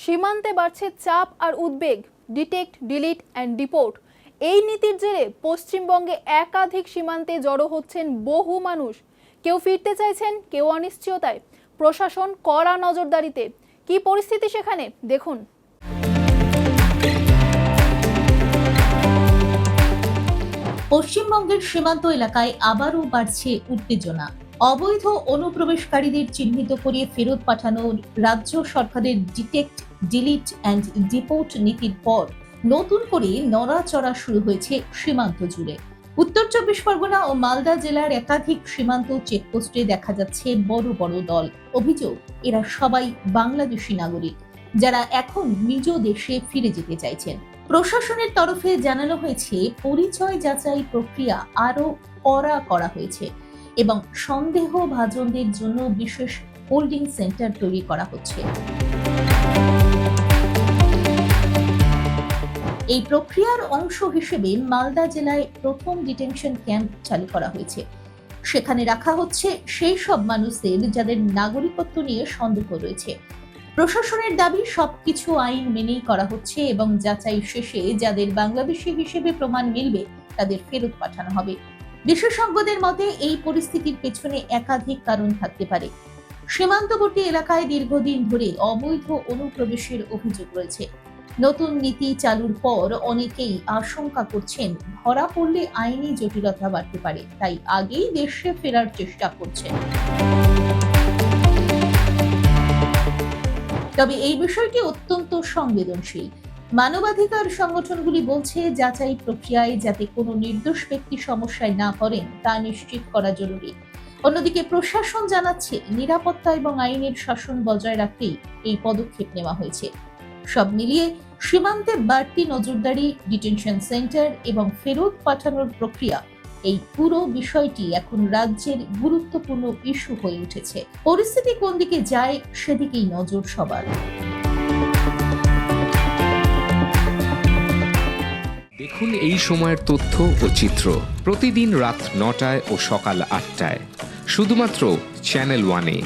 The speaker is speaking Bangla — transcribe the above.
সীমান্তে বাড়ছে চাপ আর উদ্বেগ। ডিটেক্ট, ডিলিট অ্যান্ড ডিপোর্ট এই নীতির জেরে পশ্চিমবঙ্গে একাধিক সীমান্তে জড়ো হচ্ছেন বহু মানুষ। কেউ ফিরতে চাইছেন, কেউ অনিশ্চয়তায়। প্রশাসন কড়া নজরদারিতে। কি পরিস্থিতি সেখানে দেখুন। পশ্চিমবঙ্গের সীমান্ত এলাকায় আবারও বাড়ছে উত্তেজনা। অবৈধ অনুপ্রবেশকারীদের চিহ্নিত করে ফেরত পাঠানোর রাজ্য সরকারের ডিটেক্ট, ডিলিট অ্যান্ড ডিপোর্ট নীতির পর নতুন করে নড়াচড়া শুরু হয়েছে সীমান্ত জুড়ে। উত্তর চব্বিশ পরগনা ও মালদা জেলার একাধিক সীমান্ত চেকপোস্টে দেখা যাচ্ছে বড় বড় দল। অভিযোগ, এরা সবাই বাংলাদেশি নাগরিক, যারা এখন নিজ দেশে ফিরে যেতে চাইছেন। প্রশাসনের তরফে জানানো হয়েছে, পরিচয় যাচাই প্রক্রিয়া আরো কড়া করা হয়েছে এবং সন্দেহভাজনদের জন্য বিশেষ হোল্ডিং সেন্টার তৈরি করা হচ্ছে। এই প্রক্রিয়ার অংশ হিসেবে মালদা জেলায় প্রথম ডিটেনশন ক্যাম্প চালু করা হয়েছে। সেখানে রাখা হচ্ছে সেই সব মানুষদের যাদের নাগরিকত্ব নিয়ে সন্দেহ রয়েছে। প্রশাসনের দাবি, সবকিছু আইন মেনেই করা হচ্ছে এবং যাচাই শেষে যাদের বাংলাদেশি হিসেবে প্রমাণ মিলবে তাদের ফেরত পাঠানো হবে। বিশেষজ্ঞদের মতে এই পরিস্থিতির পেছনে একাধিক কারণ থাকতে পারে। সীমান্তবর্তী এলাকায় দীর্ঘদিন ধরে অবৈধ অনুপ্রবেশের অভিযোগ রয়েছে। নতুন নীতি চালুর পর অনেকেই আশঙ্কা করছেন, ধরা পড়লে আইনি জটিলতা বাড়তে পারে, তাই আগেই দেশে ফেরার চেষ্টা করছেন। তবে এই বিষয়টি অত্যন্ত সংবেদনশীল। মানবাধিকার সংগঠনগুলি বলছে, যাচাই প্রক্রিয়ায় যাতে কোনো নির্দোষ ব্যক্তি সমস্যায় না পড়েন তা নিশ্চিত করা জরুরি। অন্যদিকে প্রশাসন জানাচ্ছে, নিরাপত্তা এবং আইনের শাসন বজায় রাখতেই এই পদক্ষেপ নেওয়া হয়েছে। সব মিলিয়ে সীমান্তে বাড়তি নজরদারি, ডিটেনশন সেন্টার এবং ফেরত পাঠানোর প্রক্রিয়া, এই পুরো বিষয়টি এখন রাজ্যের গুরুত্বপূর্ণ ইস্যু হয়ে উঠেছে। পরিস্থিতি কোন দিকে যায় সেদিকেই নজর সবার। দেখুন এই সময়ের তথ্য ও চিত্র প্রতিদিন রাত ৯টায় ও সকাল ৮টায় শুধুমাত্র চ্যানেল 1-এ।